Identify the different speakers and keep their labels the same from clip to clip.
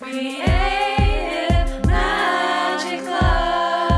Speaker 1: Creative Magic Club.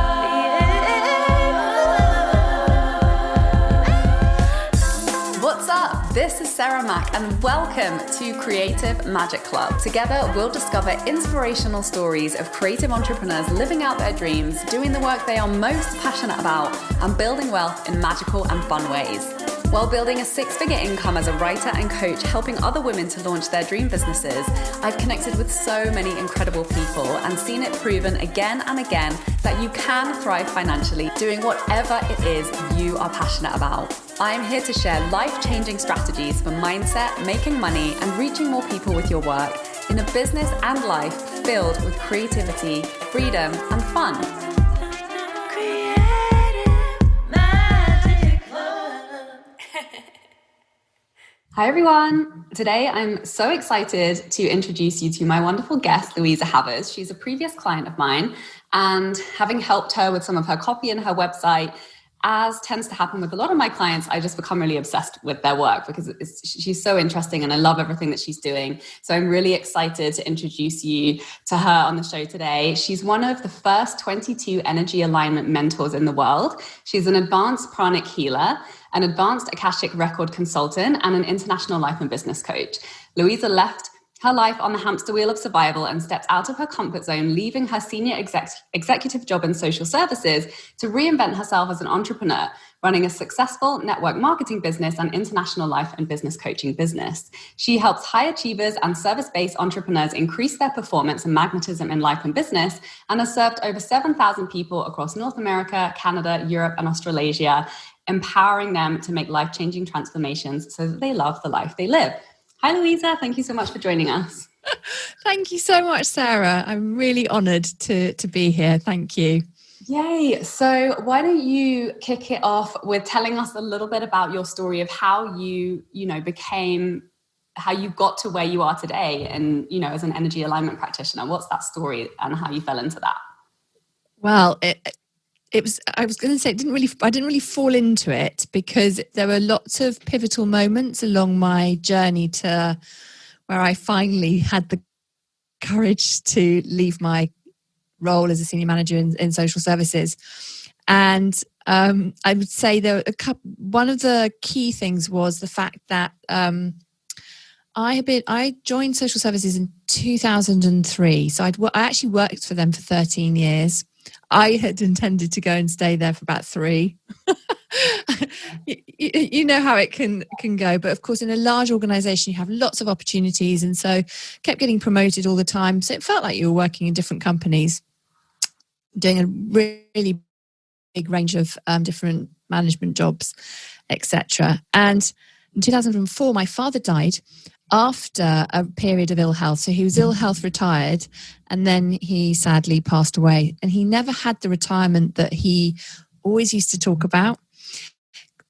Speaker 1: What's up? This is Sarah Mack and welcome to Creative Magic Club. Together we'll discover inspirational stories of creative entrepreneurs living out their dreams, doing the work they are most passionate about, and building wealth in magical and fun ways. While building a six-figure income as a writer and coach, helping other women to launch their dream businesses, I've connected with so many incredible people and seen it proven again and again that you can thrive financially doing whatever it is you are passionate about. I'm here to share life-changing strategies for mindset, making money, and reaching more people with your work in a business and life filled with creativity, freedom, and fun. Hi everyone! Today I'm so excited to introduce you to my wonderful guest, Louisa Havers. She's a previous client of mine, and having helped her with some of her copy and her website, as tends to happen with a lot of my clients, I just become really obsessed with their work because she's so interesting and I love everything that she's doing. So I'm really excited to introduce you to her on the show today. She's one of the first 22 energy alignment mentors in the world. She's an advanced Pranic healer, an advanced Akashic record consultant, and an international life and business coach. Louisa left her life on the hamster wheel of survival and stepped out of her comfort zone, leaving her senior executive job in social services to reinvent herself as an entrepreneur, running a successful network marketing business and international life and business coaching business. She helps high achievers and service-based entrepreneurs increase their performance and magnetism in life and business, and has served over 7,000 people across North America, Canada, Europe, and Australasia, empowering them to make life-changing transformations so that they love the life they live. Hi, Louisa. Thank you so much for joining us.
Speaker 2: Thank you so much, Sarah. I'm really honoured to be here. Thank you.
Speaker 1: Yay. So why don't you kick it off with telling us a little bit about your story of how you got to where you are today and, as an energy alignment practitioner. What's that story and how you fell into that?
Speaker 2: Well, I was going to say, I didn't really fall into it because there were lots of pivotal moments along my journey to where I finally had the courage to leave my role as a senior manager in social services. And I would say one of the key things was the fact that I joined social services in 2003. So I actually worked for them for 13 years. I had intended to go and stay there for about 3. You know how it can go. But of course, in a large organisation, you have lots of opportunities. And so kept getting promoted all the time. So it felt like you were working in different companies, doing a really big range of different management jobs, etc. And in 2004, my father died after a period of ill health. So he was ill health retired, and then he sadly passed away. And he never had the retirement that he always used to talk about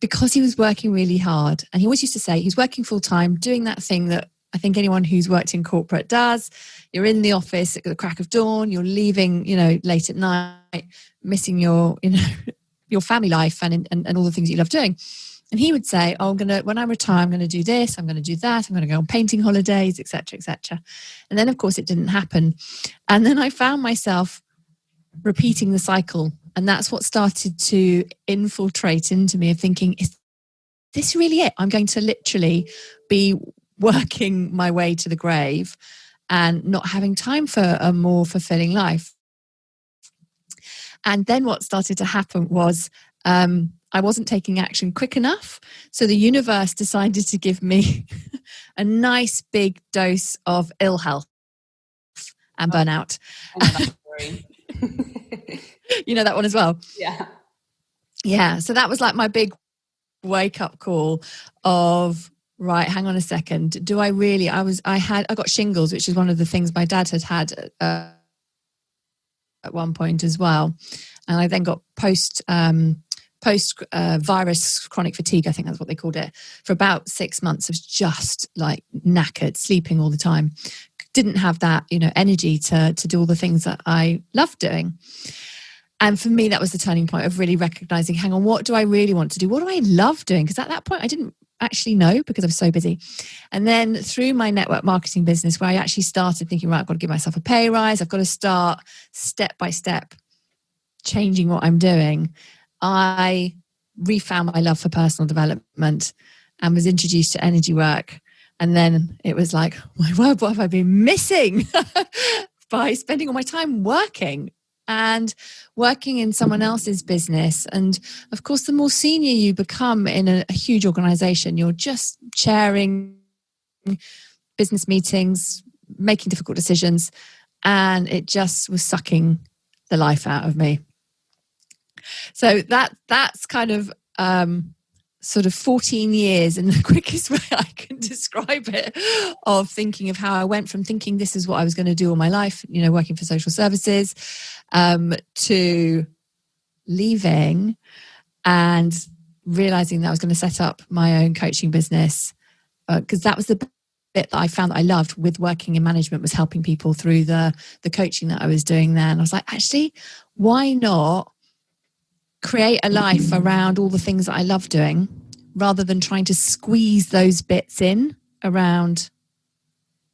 Speaker 2: because he was working really hard. And he always used to say he's working full time, doing that thing that I think anyone who's worked in corporate does. You're in the office at the crack of dawn, you're leaving, late at night, missing your family life and all the things you love doing. And he would say, when I retire, I'm going to do this, I'm going to do that, I'm going to go on painting holidays, etc., etc. And then, of course, it didn't happen. And then I found myself repeating the cycle. And that's what started to infiltrate into me of thinking, is this really it? I'm going to literally be working my way to the grave and not having time for a more fulfilling life. And then what started to happen was I wasn't taking action quick enough. So the universe decided to give me a nice big dose of ill health and burnout.
Speaker 1: I know that story.
Speaker 2: You know that one as well?
Speaker 1: Yeah.
Speaker 2: Yeah. So that was like my big wake up call of, right, hang on a second. Do I really, I got shingles, which is one of the things my dad had at one point as well. And I then got post-virus chronic fatigue, I think that's what they called it, for about 6 months. I was just like knackered, sleeping all the time. Didn't have that, energy to do all the things that I loved doing. And for me, that was the turning point of really recognizing, hang on, what do I really want to do? What do I love doing? Because at that point, actually no, because I was so busy. And then through my network marketing business, where I actually started thinking, right, I've got to give myself a pay rise. I've got to start step by step changing what I'm doing. I refound my love for personal development and was introduced to energy work. And then it was like, my word, what have I been missing by spending all my time working and working in someone else's business? And of course, the more senior you become in a huge organization, you're just chairing business meetings, making difficult decisions. And it just was sucking the life out of me. So that's kind of sort of 14 years in the quickest way I can describe it, of thinking of how I went from thinking this is what I was going to do all my life, working for social services, to leaving and realizing that I was going to set up my own coaching business, because that was the bit that I found that I loved with working in management, was helping people through the coaching that I was doing there. And I was like, actually, why not create a life around all the things that I love doing, rather than trying to squeeze those bits in around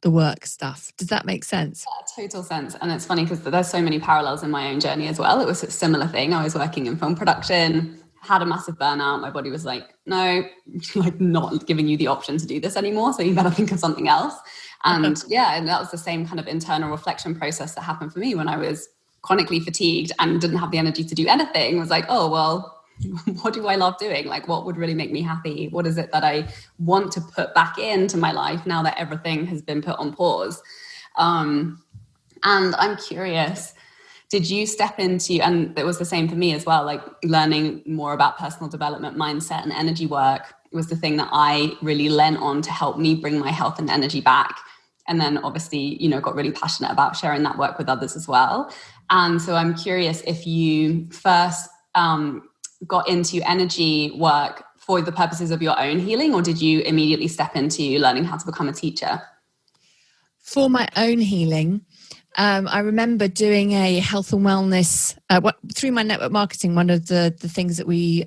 Speaker 2: the work stuff? Does that make sense?
Speaker 1: Yeah, total sense. And it's funny because there's so many parallels in my own journey as well. It was a similar thing. I was working in film production, had a massive burnout. My body was like, no, like not giving you the option to do this anymore. So you better think of something else. And yeah, and that was the same kind of internal reflection process that happened for me when I was chronically fatigued and didn't have the energy to do anything. Was like, oh, well, what do I love doing? Like, what would really make me happy? What is it that I want to put back into my life now that everything has been put on pause? And I'm curious, did you step into, and it was the same for me as well, like learning more about personal development, mindset and energy work was the thing that I really lent on to help me bring my health and energy back. And then obviously, got really passionate about sharing that work with others as well. And so I'm curious if you first got into energy work for the purposes of your own healing, or did you immediately step into learning how to become a teacher?
Speaker 2: For my own healing, I remember doing a health and wellness, through my network marketing, one of the things that we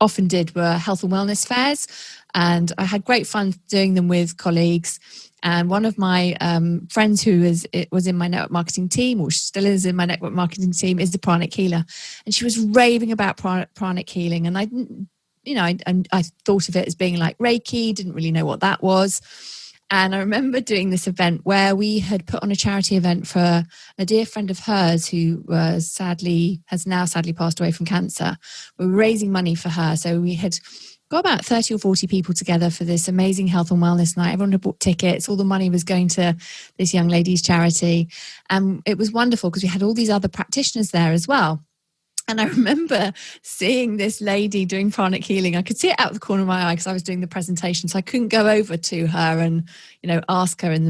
Speaker 2: often did were health and wellness fairs. And I had great fun doing them with colleagues. And one of my friends who was in my network marketing team, or still is in my network marketing team, is the Pranic healer. And she was raving about Pranic healing. And I didn't, I thought of it as being like Reiki, didn't really know what that was. And I remember doing this event where we had put on a charity event for a dear friend of hers who has now sadly passed away from cancer. We were raising money for her. So we had got about 30 or 40 people together for this amazing health and wellness night. Everyone had bought tickets. All the money was going to this young lady's charity. And it was wonderful because we had all these other practitioners there as well. And I remember seeing this lady doing pranic healing. I could see it out of the corner of my eye because I was doing the presentation. So I couldn't go over to her and, ask her as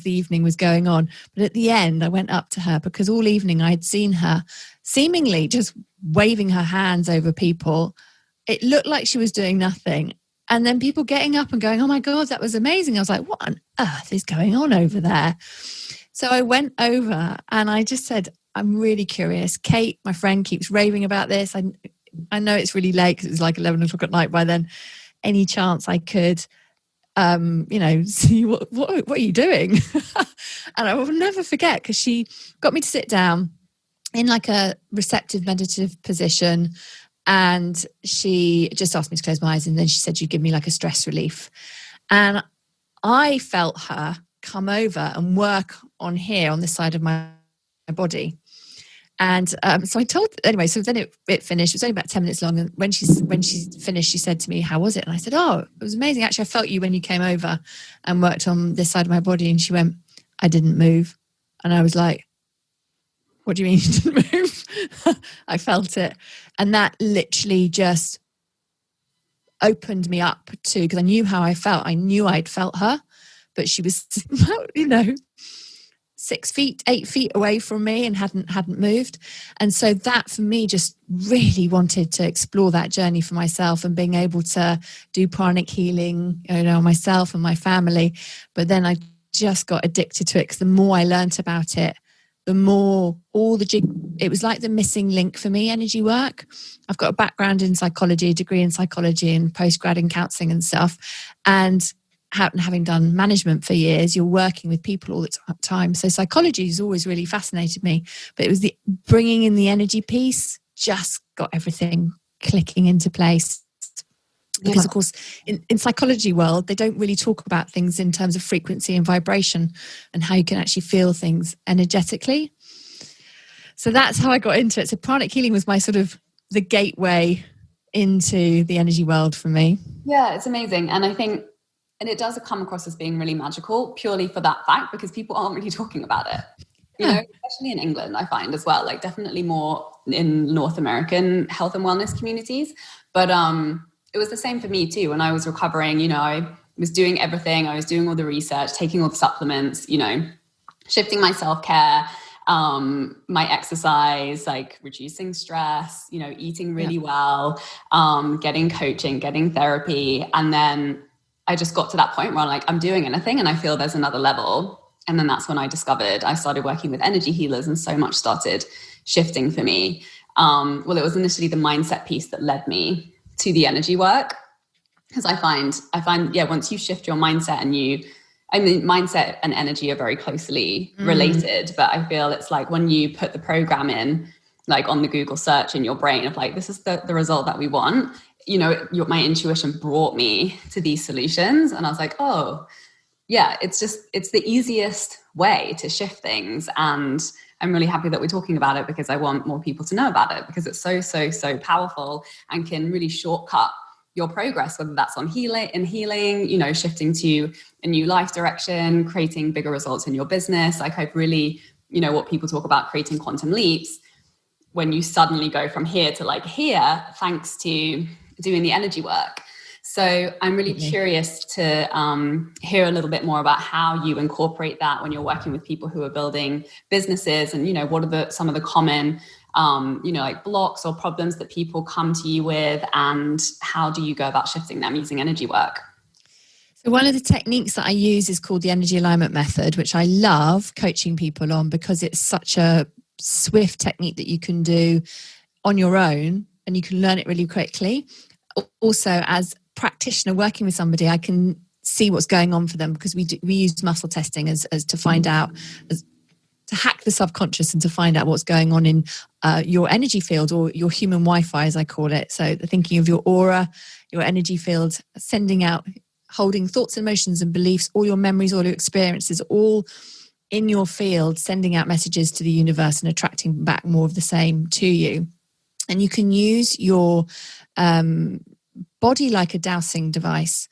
Speaker 2: the evening was going on. But at the end, I went up to her because all evening I had seen her seemingly just waving her hands over people. It looked like she was doing nothing. And then people getting up and going, oh my God, that was amazing. I was like, what on earth is going on over there? So I went over and I just said, I'm really curious. Kate, my friend, keeps raving about this. I know it's really late because it was like 11 o'clock at night by then. Any chance I could, see what are you doing? And I will never forget because she got me to sit down in like a receptive meditative position. And she just asked me to close my eyes. And then she said, you give me like a stress relief. And I felt her come over and work on here on this side of my body. And so I told, anyway, so then it finished. It was only about 10 minutes long. And when she finished, she said to me, how was it? And I said, oh, it was amazing. Actually, I felt you when you came over and worked on this side of my body. And she went, I didn't move. And I was like, what do you mean you didn't move? I felt it. And that literally just opened me up to, because I knew how I felt. I knew I'd felt her, but she was, 6 feet, 8 feet away from me and hadn't moved. And so that for me just really wanted to explore that journey for myself and being able to do pranic healing, myself and my family. But then I just got addicted to it because the more I learned about it, the more all the it was like the missing link for me, energy work. I've got a background in psychology, a degree in psychology and postgrad in counselling and stuff. And having done management for years, you're working with people all the time. So psychology has always really fascinated me. But it was the bringing in the energy piece, just got everything clicking into place. Because, of course, in psychology world, they don't really talk about things in terms of frequency and vibration and how you can actually feel things energetically. So that's how I got into it. So pranic healing was my sort of the gateway into the energy world for me.
Speaker 1: Yeah, it's amazing. And I think, and it does come across as being really magical purely for that fact, because people aren't really talking about it. You know, especially in England, I find as well, like definitely more in North American health and wellness communities. But it was the same for me too. When I was recovering, you know, I was doing everything. I was doing all the research, taking all the supplements, you know, shifting my self-care, my exercise, like reducing stress, you know, eating really well, getting coaching, getting therapy. And then I just got to that point where I'm like, I'm doing anything and I feel there's another level. And then that's when I started working with energy healers, and so much started shifting for me. Well, it was initially the mindset piece that led me to the energy work, because I find, yeah, once you shift your mindset mindset and energy are very closely related, but I feel it's like when you put the program in, like on the Google search in your brain of like, this is the result that we want, you know, my intuition brought me to these solutions. And I was like, oh yeah, it's the easiest way to shift things. And I'm really happy that we're talking about it, because I want more people to know about it, because it's so powerful and can really shortcut your progress, whether that's on healing, you know, shifting to a new life direction, creating bigger results in your business. Like I've really, you know, what people talk about, creating quantum leaps, when you suddenly go from here to like here, thanks to doing the energy work. So I'm really curious to hear a little bit more about how you incorporate that when you're working with people who are building businesses, and, you know, what are some of the common, you know, like blocks or problems that people come to you with, and how do you go about shifting them using energy work?
Speaker 2: So one of the techniques that I use is called the energy alignment method, which I love coaching people on, because it's such a swift technique that you can do on your own and you can learn it really quickly. Also, as practitioner working with somebody, I can see what's going on for them, because we use muscle testing as to find out, to hack the subconscious and to find out what's going on in your energy field, or your human Wi-Fi, as I call it. So thinking of your aura, your energy field, sending out, holding thoughts, emotions and beliefs, all your memories, all your experiences, all in your field, sending out messages to the universe and attracting back more of the same to you. And you can use your body like a dowsing device.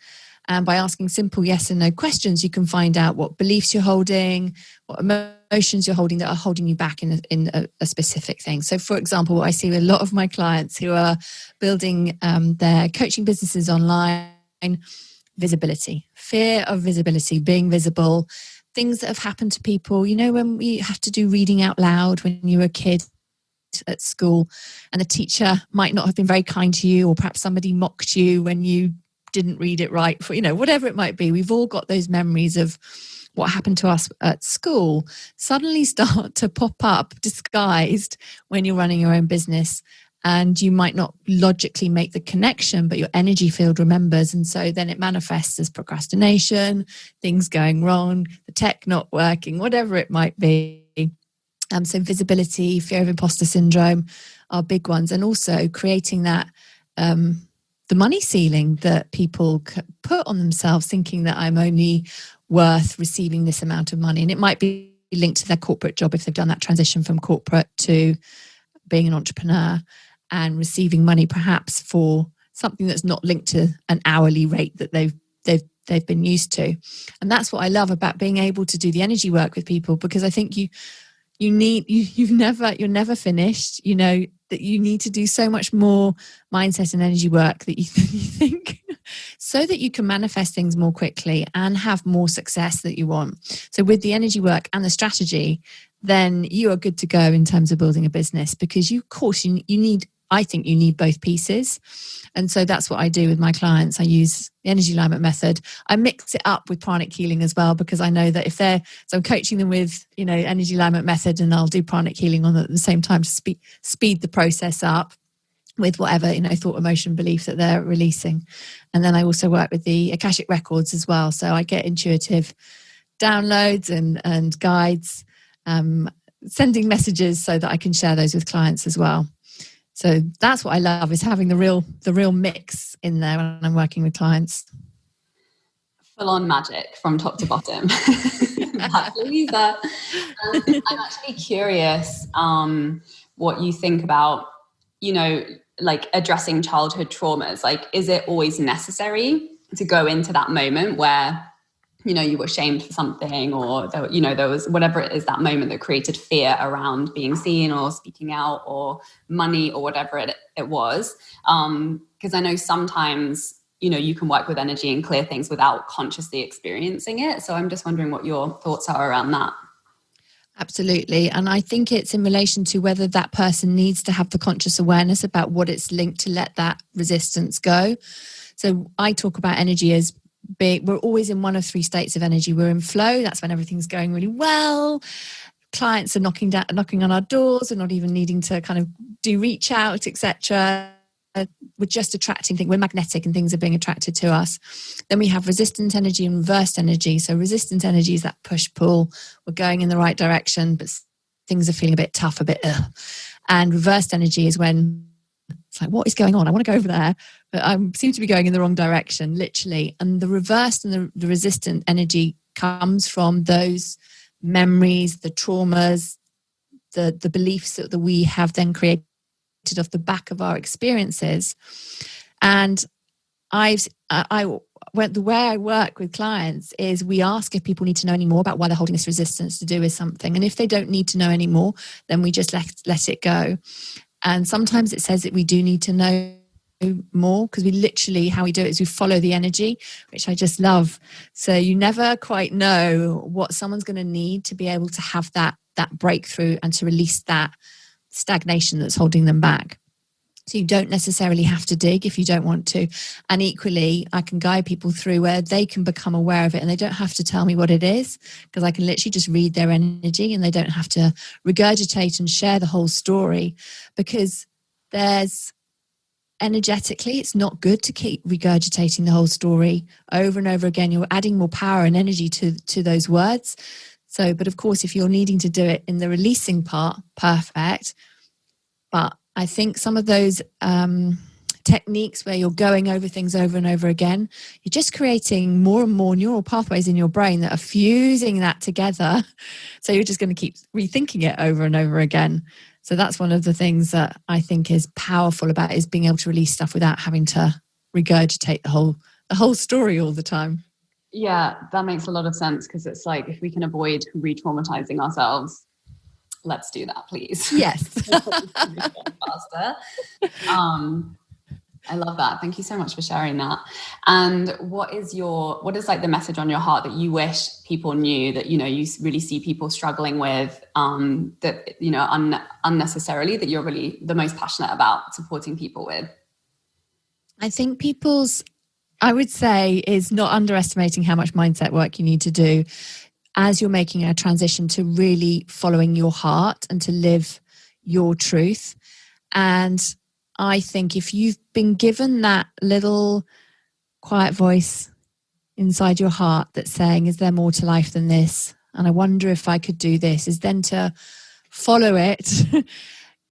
Speaker 2: And by asking simple yes and no questions, you can find out what beliefs you're holding, what emotions you're holding that are holding you back in a specific thing. So, for example, I see a lot of my clients who are building their coaching businesses online, visibility, fear of visibility, being visible, things that have happened to people. You know, when we have to do reading out loud when you were a kid at school, and the teacher might not have been very kind to you, or perhaps somebody mocked you when you didn't read it right, for, you know, whatever it might be. We've all got those memories of what happened to us at school suddenly start to pop up disguised when you're running your own business, and you might not logically make the connection, but your energy field remembers. And so then it manifests as procrastination, things going wrong, the tech not working, whatever it might be. So visibility, fear of imposter syndrome are big ones. And also creating that, the money ceiling that people put on themselves, thinking that I'm only worth receiving this amount of money. And it might be linked to their corporate job, if they've done that transition from corporate to being an entrepreneur, and receiving money perhaps for something that's not linked to an hourly rate that they've been used to. And that's what I love about being able to do the energy work with people, because I think you're never finished. You know that you need to do so much more mindset and energy work that you think, so that you can manifest things more quickly and have more success that you want. So with the energy work and the strategy, then you are good to go in terms of building a business, because you need I think you need both pieces. And so that's what I do with my clients. I use the energy alignment method. I mix it up with pranic healing as well, because I know that so I'm coaching them with, energy alignment method, and I'll do pranic healing on at the same time to speed the process up with whatever, thought, emotion, belief that they're releasing. And then I also work with the Akashic records as well. So I get intuitive downloads and guides, sending messages so that I can share those with clients as well. So that's what I love, is having the real mix in there when I'm working with clients.
Speaker 1: Full on magic from top to bottom. That's Louisa. I'm actually curious what you think about, like addressing childhood traumas. Like, is it always necessary to go into that moment where, you were shamed for something, or there was whatever it is, that moment that created fear around being seen or speaking out or money or whatever it was? Because I know sometimes, you can work with energy and clear things without consciously experiencing it. So I'm just wondering what your thoughts are around that.
Speaker 2: Absolutely. And I think it's in relation to whether that person needs to have the conscious awareness about what it's linked to let that resistance go. So I talk about energy as we're always in one of three states of energy. We're in flow. That's when everything's going really well. Clients are knocking on our doors. We're not even needing to kind of do reach out, etc. We're just attracting things. We're magnetic, and things are being attracted to us. Then we have resistant energy and reversed energy. So resistant energy is that push-pull. We're going in the right direction, but things are feeling a bit tough, a bit ugh. And reversed energy is when it's like, what is going on? I want to go over there, but I seem to be going in the wrong direction, literally. And the reversed and the resistant energy comes from those memories, the traumas, the beliefs that we have then created off the back of our experiences. And the way I work with clients is we ask if people need to know any more about why they're holding this resistance to do with something. And if they don't need to know any more, then we just let it go. And sometimes it says that we do need to know more, because we literally, how we do it is we follow the energy, which I just love. So you never quite know what someone's going to need to be able to have that breakthrough and to release that stagnation that's holding them back. So you don't necessarily have to dig if you don't want to. And equally, I can guide people through where they can become aware of it, and they don't have to tell me what it is, because I can literally just read their energy, and they don't have to regurgitate and share the whole story, because energetically, it's not good to keep regurgitating the whole story over and over again. You're adding more power and energy to those words. So, but of course, if you're needing to do it in the releasing part, perfect. But I think some of those techniques where you're going over things over and over again, you're just creating more and more neural pathways in your brain that are fusing that together. So you're just going to keep rethinking it over and over again. So that's one of the things that I think is powerful about it, is being able to release stuff without having to regurgitate the whole story all the time.
Speaker 1: Yeah, that makes a lot of sense, because it's like, if we can avoid re-traumatizing ourselves, let's do that, please.
Speaker 2: Yes.
Speaker 1: Faster. I love that. Thank you so much for sharing that. And what is like the message on your heart that you wish people knew, that, you really see people struggling with, that, unnecessarily, that you're really the most passionate about supporting people with?
Speaker 2: I think I would say, is not underestimating how much mindset work you need to do as you're making a transition to really following your heart and to live your truth. And I think if you've been given that little quiet voice inside your heart that's saying, is there more to life than this? And I wonder if I could do this, is then to follow it,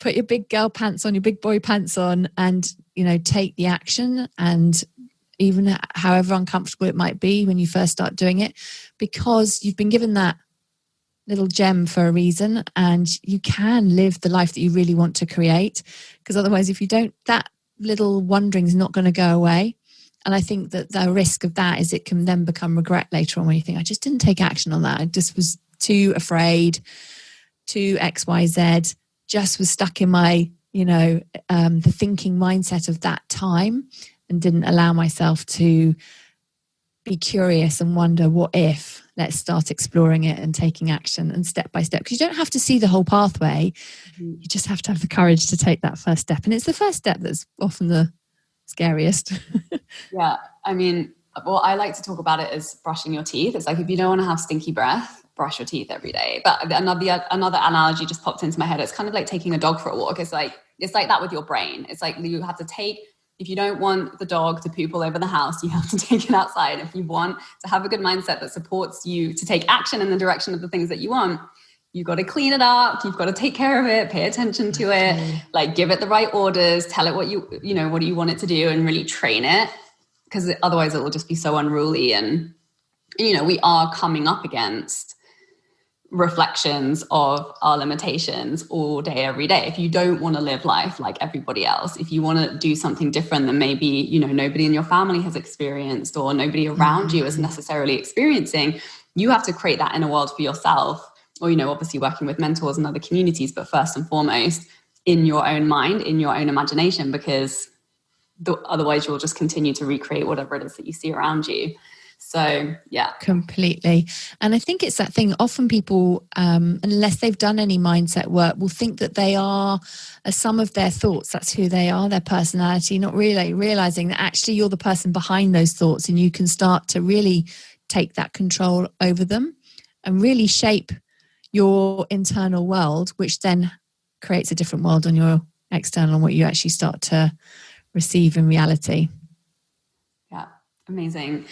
Speaker 2: put your big girl pants on, your big boy pants on, and, take the action. And even however uncomfortable it might be when you first start doing it, because you've been given that little gem for a reason, and you can live the life that you really want to create. Because otherwise, if you don't, that little wondering is not going to go away. And I think that the risk of that is it can then become regret later on, when you think, I just didn't take action on that. I just was too afraid, too XYZ, just was stuck in my, the thinking mindset of that time, and didn't allow myself to be curious and wonder, what if? Let's start exploring it and taking action, and step by step, because you don't have to see the whole pathway. You just have to have the courage to take that first step. And it's the first step that's often the scariest.
Speaker 1: Yeah. I mean, well, I like to talk about it as brushing your teeth. It's like, if you don't want to have stinky breath, brush your teeth every day. But another analogy just popped into my head. It's kind of like taking a dog for a walk. It's like that with your brain. It's like you have to take, if you don't want the dog to poop all over the house, you have to take it outside. If you want to have a good mindset that supports you to take action in the direction of the things that you want, you've got to clean it up. You've got to take care of it, pay attention to it, like give it the right orders, tell it what what do you want it to do, and really train it. Because otherwise it will just be so unruly. And, we are coming up against reflections of our limitations all day, every day. If you don't want to live life like everybody else, if you want to do something different that maybe, nobody in your family has experienced, or nobody around you is necessarily experiencing, you have to create that inner world for yourself. Or, obviously working with mentors and other communities, but first and foremost in your own mind, in your own imagination, because otherwise you'll just continue to recreate whatever it is that you see around you. So, yeah.
Speaker 2: Completely. And I think it's that thing, often people, unless they've done any mindset work, will think that they are a sum of their thoughts. That's who they are, their personality, not really realizing that actually you're the person behind those thoughts, and you can start to really take that control over them and really shape your internal world, which then creates a different world on your external, and what you actually start to receive in reality.
Speaker 1: Yeah, amazing.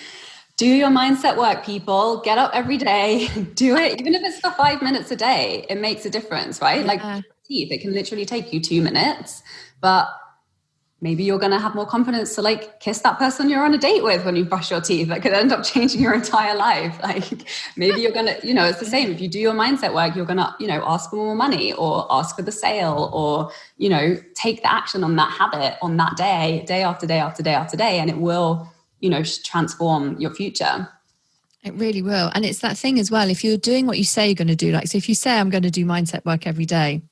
Speaker 1: Do your mindset work, people. Get up every day, do it. Even if it's for 5 minutes a day, it makes a difference, right? Yeah. Like teeth, it can literally take you 2 minutes, but maybe you're going to have more confidence to like kiss that person you're on a date with when you brush your teeth. That could end up changing your entire life. Like maybe you're going to, it's the same. If you do your mindset work, you're going to, ask for more money, or ask for the sale, or, take the action on that habit on that day, day after day after day after day. And it will, transform your future.
Speaker 2: It really will. And it's that thing as well. If you're doing what you say you're going to do, like, so if you say I'm going to do mindset work every day,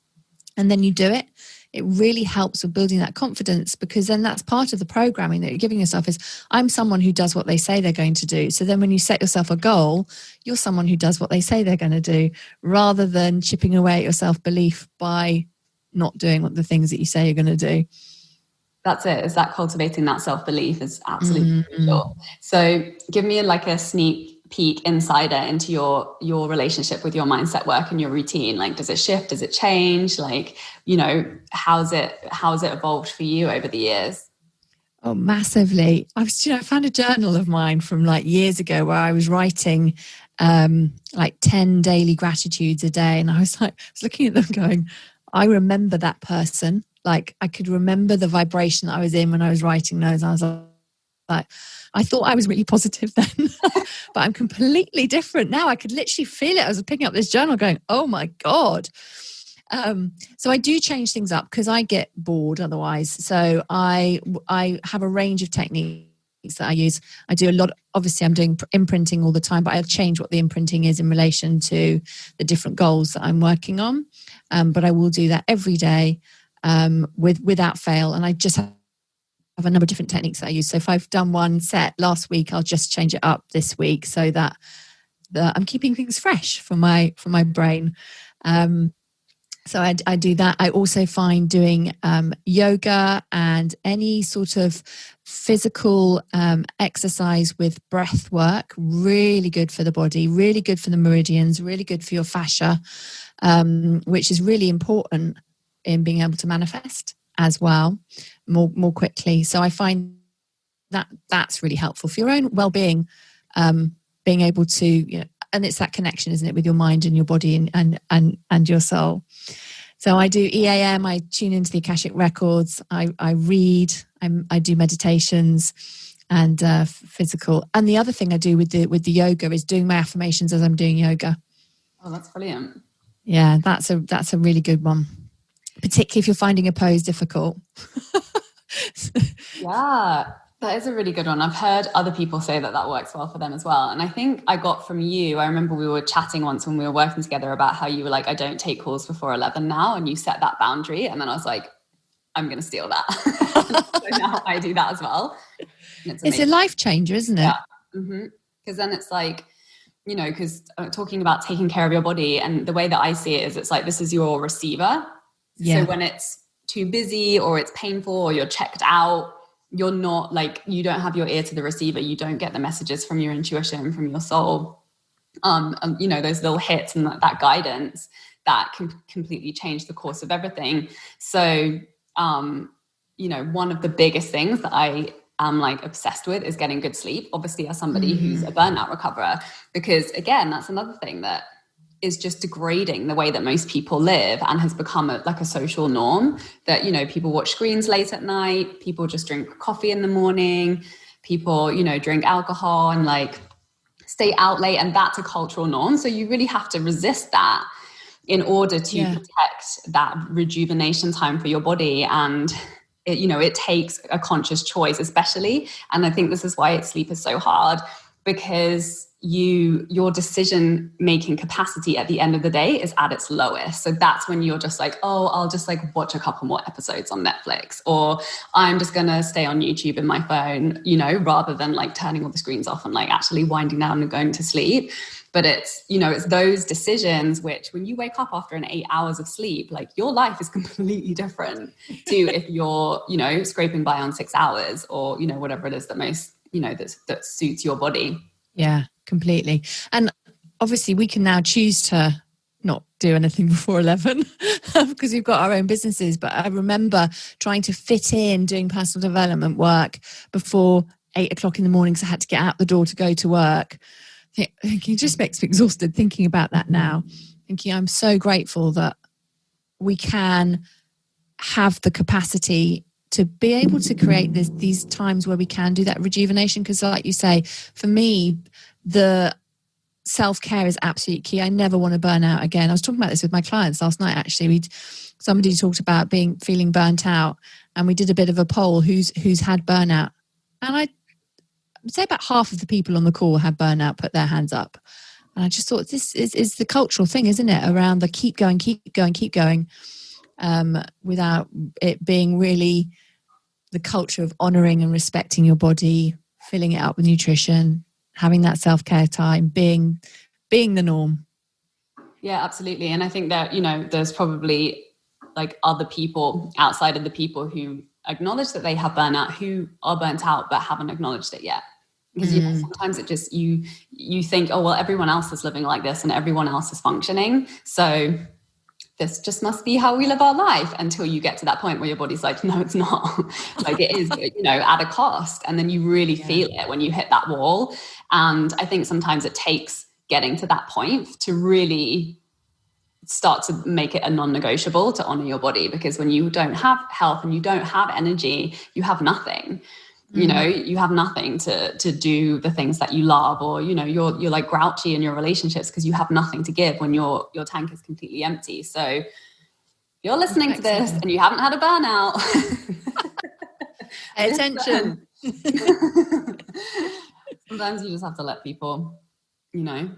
Speaker 2: and then you do it, it really helps with building that confidence, because then that's part of the programming that you're giving yourself is, I'm someone who does what they say they're going to do. So then when you set yourself a goal, you're someone who does what they say they're going to do, rather than chipping away at your self-belief by not doing what the things that you say you're going to do.
Speaker 1: That's it. Is that cultivating that self-belief is absolutely crucial. So give me a sneak peek insider into your relationship with your mindset work and your routine. Like, does it shift? Does it change? Like, how's it evolved for you over the years?
Speaker 2: Oh, massively. I found a journal of mine from like years ago where I was writing like 10 daily gratitudes a day. And I was looking at them going, I remember that person. Like, I could remember the vibration that I was in when I was writing those. I was like, I thought I was really positive then, but I'm completely different now. I could literally feel it. I was picking up this journal going, oh my God. So I do change things up because I get bored otherwise. So I have a range of techniques that I use. I do a lot. Obviously, I'm doing imprinting all the time, but I'll change what the imprinting is in relation to the different goals that I'm working on. But I will do that every day without fail. And I just have a number of different techniques that I use. So if I've done one set last week, I'll just change it up this week so that I'm keeping things fresh for my brain. So I do that. I also find doing yoga and any sort of physical exercise with breath work really good for the body, really good for the meridians, really good for your fascia, which is really important in being able to manifest as well more quickly. So I find that that's really helpful for your own well-being, being able to, and it's that connection, isn't it, with your mind and your body and your soul. So I do EAM, I tune into the Akashic records, I read, I do meditations and physical. And the other thing I do with the yoga is doing my affirmations as I'm doing yoga.
Speaker 1: Oh, that's brilliant.
Speaker 2: Yeah, that's a really good one, particularly if you're finding a pose difficult.
Speaker 1: Yeah, that is a really good one. I've heard other people say that works well for them as well. And I think I got from you, I remember we were chatting once when we were working together about how you were like, I don't take calls before 11 now. And you set that boundary. And then I was like, I'm going to steal that. So now I do that as well.
Speaker 2: It's a life changer, isn't it?
Speaker 1: Yeah, Because then it's like, you know, because talking about taking care of your body, and the way that I see it is it's like, this is your receiver.
Speaker 2: Yeah.
Speaker 1: So when it's too busy or it's painful or you're checked out, you're not like, you don't have your ear to the receiver. You don't get the messages from your intuition, from your soul. You know, those little hits and that guidance that can completely change the course of everything. So, you know, one of the biggest things that I am like obsessed with is getting good sleep, obviously, as somebody who's a burnout recoverer, because again, that's another thing that is just degrading the way that most people live and has become like a social norm that, you know, people watch screens late at night, people just drink coffee in the morning, people, you know, drink alcohol and like stay out late, and that's a cultural norm. So you really have to resist that in order to protect that rejuvenation time for your body. And it, you know, it takes a conscious choice, especially. And I think this is why sleep is so hard, because your decision making capacity at the end of the day is at its lowest. So that's when you're just like, oh, I'll just like watch a couple more episodes on Netflix, or I'm just gonna stay on YouTube in my phone, you know, rather than like turning all the screens off and like actually winding down and going to sleep. But it's, you know, it's those decisions which, when you wake up after an 8 hours of sleep, like your life is completely different to if you're, you know, scraping by on 6 hours, or, you know, whatever it is that most, you know, that suits your body.
Speaker 2: Yeah, completely. And obviously we can now choose to not do anything before 11 because we've got our own businesses. But I remember trying to fit in doing personal development work before 8 o'clock in the morning, so I had to get out the door to go to work. Thinking, it just makes me exhausted thinking about that now. Thinking I'm so grateful that we can have the capacity to be able to create these times where we can do that rejuvenation. Because like you say, for me, the self-care is absolutely key. I never want to burn out again. I was talking about this with my clients last night, actually. Somebody talked about feeling burnt out, and we did a bit of a poll who's had burnout. And I would say about half of the people on the call had burnout put their hands up. And I just thought, this is the cultural thing, isn't it? Around the keep going, without it being really the culture of honoring and respecting your body, filling it up with nutrition, having that self-care time, being the norm.
Speaker 1: Yeah, absolutely. And I think that, you know, there's probably like other people outside of the people who acknowledge that they have burnout, who are burnt out but haven't acknowledged it yet. Because you know, sometimes it just, you think, oh, well, everyone else is living like this and everyone else is functioning, so this just must be how we live our life, until you get to that point where your body's like, no, it's not. Like it is, you know, at a cost. And then you really feel it when you hit that wall. And I think sometimes it takes getting to that point to really start to make it a non-negotiable to honor your body. Because when you don't have health and you don't have energy, you have nothing. You know, you have nothing to do the things that you love, or, you know, you're like grouchy in your relationships because you have nothing to give when your tank is completely empty. So if you're listening to this and you haven't had a burnout,
Speaker 2: pay attention.
Speaker 1: Sometimes you just have to let people, you know.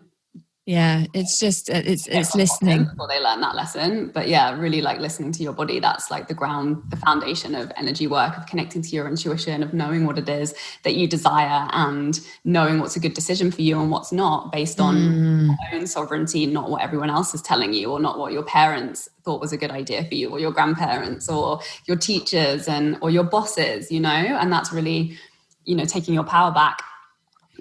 Speaker 2: Yeah, it's just, it's listening.
Speaker 1: Before they learn that lesson. But yeah, really like listening to your body. That's like the foundation of energy work, of connecting to your intuition, of knowing what it is that you desire, and knowing what's a good decision for you and what's not, based on your own sovereignty, not what everyone else is telling you, or not what your parents thought was a good idea for you, or your grandparents, or your teachers, or your bosses, you know. And that's really, you know, taking your power back.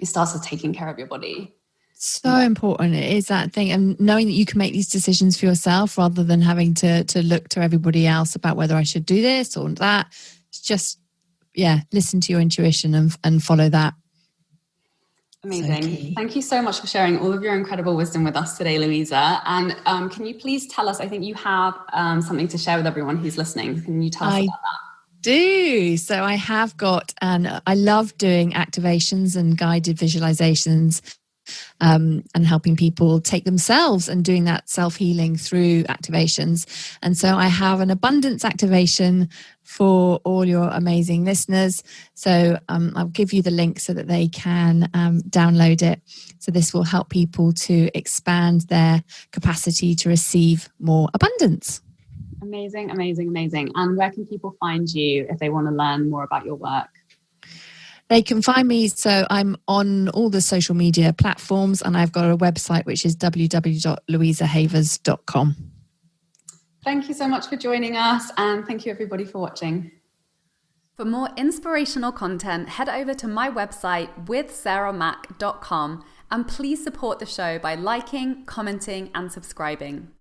Speaker 1: It starts with taking care of your body.
Speaker 2: So important. It is that thing, and knowing that you can make these decisions for yourself rather than having to look to everybody else about whether I should do this or that. It's just, listen to your intuition and follow that.
Speaker 1: Amazing. Thank you so much for sharing all of your incredible wisdom with us today, Louisa. And can you please tell us, I think you have something to share with everyone who's listening. Can you tell us about that?
Speaker 2: Do. So I have got, and I love doing activations and guided visualizations, and helping people take themselves and doing that self-healing through activations. And so I have an abundance activation for all your amazing listeners. So I'll give you the link so that they can download it. So this will help people to expand their capacity to receive more abundance.
Speaker 1: Amazing, amazing, amazing. And where can people find you if they want to learn more about your work?
Speaker 2: They can find me. So I'm on all the social media platforms, and I've got a website, which is www.louisahavers.com.
Speaker 1: Thank you so much for joining us, and thank you everybody for watching. For more inspirational content, head over to my website withsarahmac.com, and please support the show by liking, commenting, and subscribing.